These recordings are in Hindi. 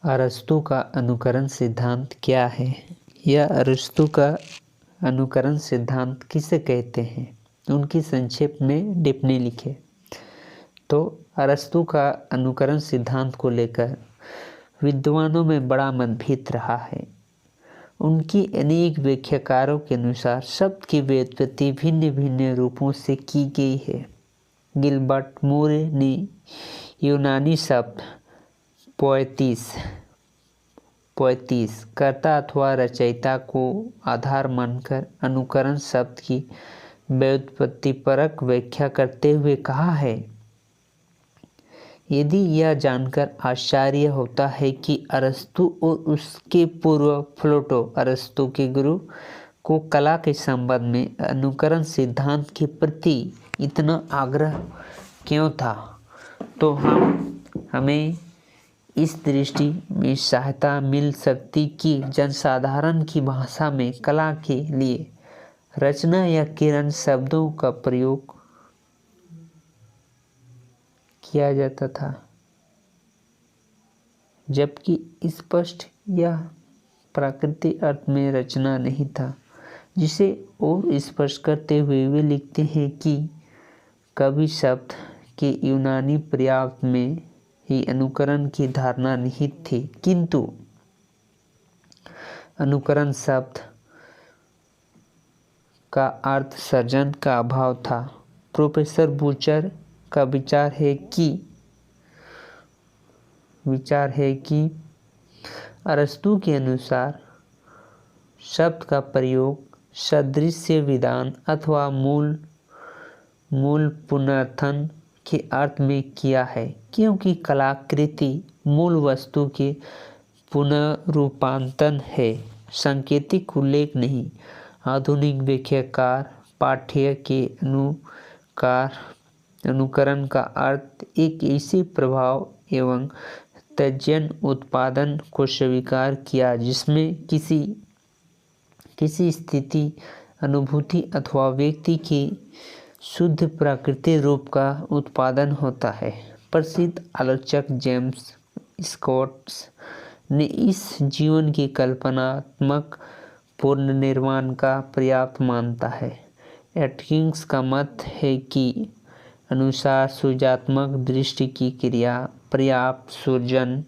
अरस्तु का अनुकरण सिद्धांत क्या है? यह अरस्तु का अनुकरण सिद्धांत किसे कहते हैं, उनकी संक्षेप में टिप्पणी लिखें। तो अरस्तु का अनुकरण सिद्धांत को लेकर विद्वानों में बड़ा मतभेद रहा है। उनकी अनेक व्याख्याकारों के अनुसार शब्द की व्युत्पत्ति भिन्न भिन्न रूपों से की गई है। गिलबर्ट मूरे ने यूनानी शब्द पोएटिस कर्ता अथवा रचयिता को आधार मानकर अनुकरण शब्द की व्युत्पत्तिपरक व्याख्या करते हुए कहा है, यदि यह जानकर आश्चर्य होता है कि अरस्तु और उसके पूर्व प्लेटो, अरस्तु के गुरु, को कला के संबंध में अनुकरण सिद्धांत के प्रति इतना आग्रह क्यों था, तो हमें इस दृष्टि में सहायता मिल सकती कि जनसाधारण की भाषा में कला के लिए रचना या किरण शब्दों का प्रयोग किया जाता था, जबकि स्पष्ट या प्राकृतिक अर्थ में रचना नहीं था। जिसे और स्पष्ट करते हुए वे लिखते हैं कि कवि शब्द के यूनानी पर्याय में ही अनुकरण की धारणा निहित थी, किंतु अनुकरण शब्द का अर्थ सर्जन का अभाव था। प्रोफेसर बूचर का विचार है कि अरस्तु के अनुसार शब्द का प्रयोग सदृश्य विधान अथवा मूल पुनर्थन के अर्थ में किया है, क्योंकि कलाकृति मूल वस्तु के पुनरूपांतन है, सांकेतिक उल्लेख नहीं। आधुनिक व्याख्याकार पाठ्य के अनुकरण का अर्थ एक ऐसे प्रभाव एवं तजन उत्पादन को स्वीकार किया जिसमें किसी स्थिति, अनुभूति अथवा व्यक्ति की शुद्ध प्राकृतिक रूप का उत्पादन होता है। प्रसिद्ध आलोचक जेम्स स्कॉट्स ने इस जीवन की कल्पनात्मक पुनर्निर्माण का पर्याप्त मानता है। एटकिंस का मत है कि अनुसार सृजनात्मक दृष्टि की क्रिया पर्याप्त सृजन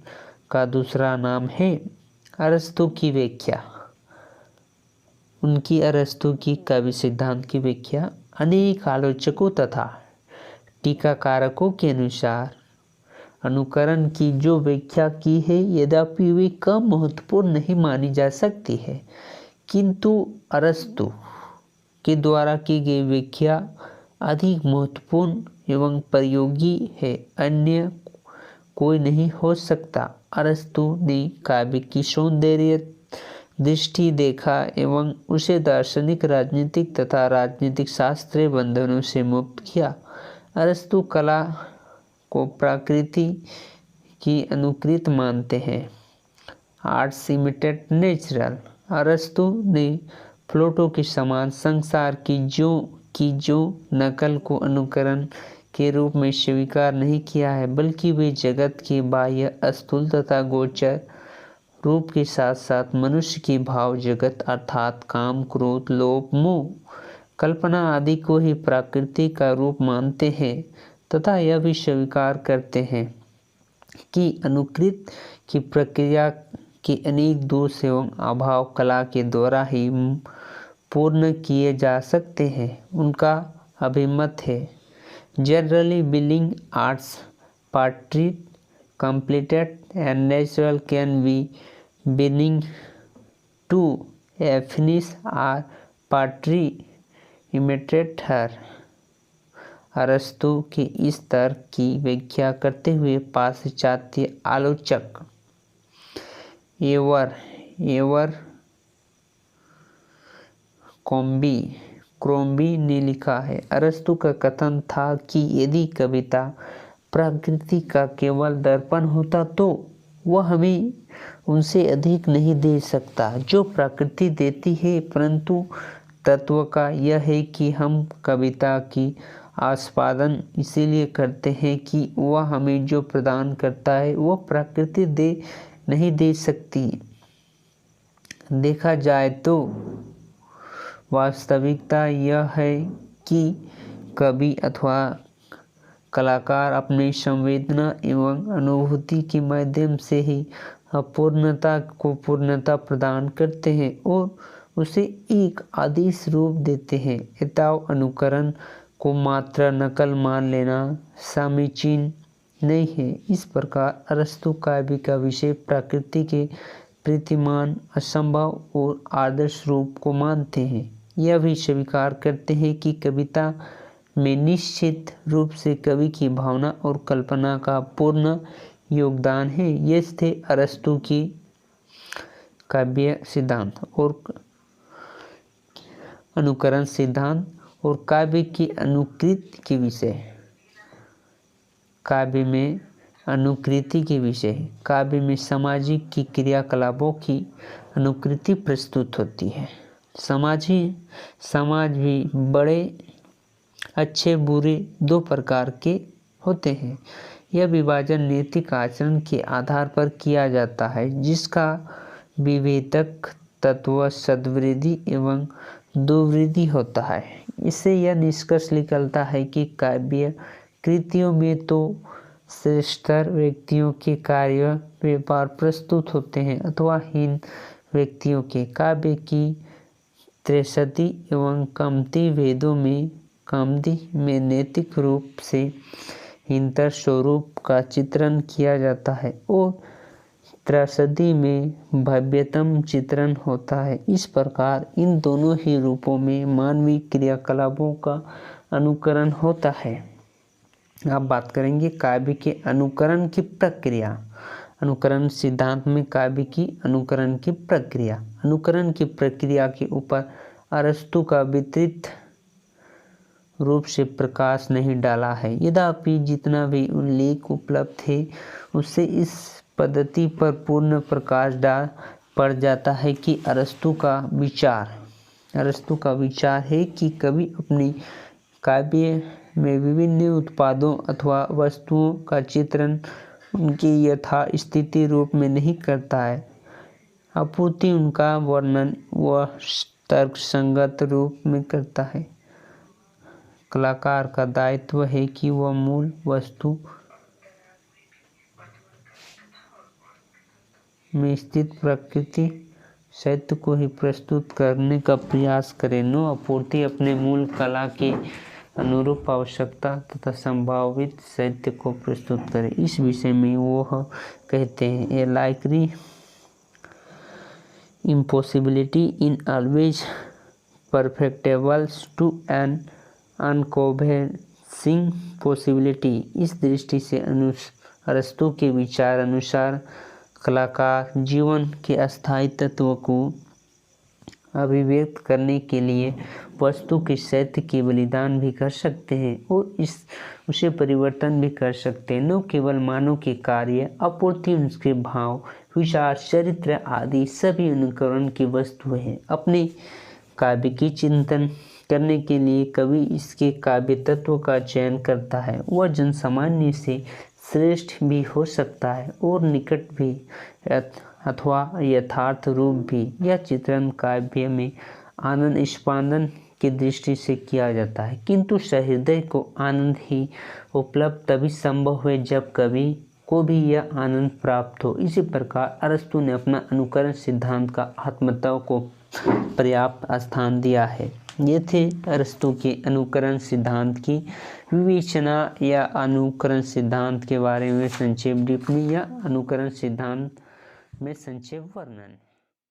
का दूसरा नाम है। अरस्तु की व्याख्या। उनकी अरस्तु की काव्य सिद्धांत की व्याख्या अनेक आलोचकों तथा टीकाकारकों के अनुसार अनुकरण की जो व्याख्या की है, यद्यपि वे कम महत्वपूर्ण नहीं मानी जा सकती है, किंतु अरस्तु के द्वारा की गई व्याख्या अधिक महत्वपूर्ण एवं प्रयोगी है, अन्य कोई नहीं हो सकता। अरस्तु ने काव्य की सौंदर्य दृष्टि देखा एवं उसे दार्शनिक, राजनीतिक तथा राजनीतिक शास्त्रीय बंधनों से मुक्त किया। अरस्तु कला को प्रकृति की अनुकृत मानते हैं, आर्ट्स इमिटेट नेचुरल। अरस्तु ने प्लेटो के समान संसार की जो नकल को अनुकरण के रूप में स्वीकार नहीं किया है, बल्कि वे जगत के बाह्य, स्थूल तथा गोचर रूप के साथ साथ मनुष्य की भाव जगत अर्थात काम, क्रोध, लोभ, मोह, कल्पना आदि को ही प्रकृति का रूप मानते हैं तथा यह भी स्वीकार करते हैं कि अनुकृत की प्रक्रिया के अनेक दोष एवं अभाव कला के द्वारा ही पूर्ण किए जा सकते हैं। उनका अभिमत है, generally billing arts partly completed and natural can be beginning to a finish or partly imitate her। अरस्तु के इस तर्क की व्याख्या करते हुए पाश्चात्य आलोचक एवर क्रॉम्बी ने लिखा है, अरस्तु का कथन था कि यदि कविता प्रकृति का केवल दर्पण होता तो वह हमें उनसे अधिक नहीं दे सकता जो प्रकृति देती है, परंतु तत्व का यह है कि हम कविता की आस्वादन इसीलिए करते हैं कि वह हमें जो प्रदान करता है वह प्रकृति दे नहीं दे सकती। देखा जाए तो वास्तविकता यह है कि कवि अथवा कलाकार अपनी संवेदना एवं अनुभूति के माध्यम से ही अपूर्णता को पूर्णता प्रदान करते हैं और उसे एक आदेश रूप देते हैं। अतः अनुकरण को मात्र नकल मान लेना समीचीन नहीं है। इस प्रकार अरस्तु काव्य का विषय प्रकृति के प्रतिमान, असंभव और आदर्श रूप को मानते हैं। यह भी स्वीकार करते हैं कि कविता में निश्चित रूप से कवि की भावना और कल्पना का पूर्ण योगदान है। ये थे अरस्तु की काव्य सिद्धांत और अनुकरण सिद्धांत और काव्य की अनुकृति के विषय। काव्य में अनुकृति के विषय। काव्य में सामाजिक की क्रियाकलापों की अनुकृति प्रस्तुत होती है। समाज भी बड़े अच्छे बुरे दो प्रकार के होते हैं। यह विभाजन नैतिक आचरण के आधार पर किया जाता है, जिसका विभेदक तत्व सद्वृत्ति एवं दुर्वृत्ति होता है। इससे यह निष्कर्ष निकलता है कि काव्य कृतियों में तो श्रेष्ठतर व्यक्तियों के कार्य व्यापार प्रस्तुत होते हैं अथवा हीन व्यक्तियों के। काव्य की त्रैसती एवं कामती में नैतिक रूप से हीनतर स्वरूप का चित्रण किया जाता है और त्रैसदी में भव्यतम चित्रण होता है। इस प्रकार इन दोनों ही रूपों में मानवीय क्रियाकलापों का अनुकरण होता है। अब बात करेंगे काव्य के अनुकरण की प्रक्रिया। अनुकरण सिद्धांत में काव्य की अनुकरण की प्रक्रिया। अनुकरण की प्रक्रिया के ऊपर अरस्तु का विस्तृत रूप से प्रकाश नहीं डाला है। यद्यपि जितना भी उल्लेख उपलब्ध है उससे इस पद्धति पर पूर्ण प्रकाश डाल पड़ जाता है कि अरस्तु का विचार है कि कवि अपने काव्य में विभिन्न उत्पादों अथवा वस्तुओं का चित्रण उनकी यथा स्थिति रूप में नहीं करता है, अपितु उनका वर्णन वह तर्कसंगत रूप में करता है। कलाकार का दायित्व है कि वह मूल वस्तु में स्थित प्रकृति सत्य को ही प्रस्तुत करने का प्रयास करे। नो आपूर्ति अपने मूल कला के अनुरूप आवश्यकता तथा संभावित सत्य को प्रस्तुत करे। इस विषय में वो कहते हैं, ए likely impossibility in always perfectible to an unconvincing possibility। इस दृष्टि से अरस्तु के विचार अनुसार कलाकार जीवन के अस्थायी तत्व को अभिव्यक्त करने के लिए वस्तु के सत्य के बलिदान भी कर सकते हैं और उसे परिवर्तन भी कर सकते हैं। न केवल मानव के कार्य अपूर्ति, उसके भाव, विचार, चरित्र आदि सभी अनुकरण की वस्तु है। अपने काव्य की चिंतन करने के लिए कवि इसके काव्य तत्व का चयन करता है। वह जनसामान्य से श्रेष्ठ भी हो सकता है और निकट भी अथवा यथार्थ रूप भी। यह चित्रण काव्य में आनंद स्पंदन की दृष्टि से किया जाता है, किंतु सहृदय को आनंद ही उपलब्ध तभी संभव है जब कवि को भी यह आनंद प्राप्त हो। इसी प्रकार अरस्तु ने अपना अनुकरण सिद्धांत का आत्मतत्व को पर्याप्त स्थान दिया है। ये थे अरस्तु के अनुकरण सिद्धांत की विवेचना या अनुकरण सिद्धांत के बारे में संक्षेप टिप्पणी या अनुकरण सिद्धांत में संक्षेप वर्णन।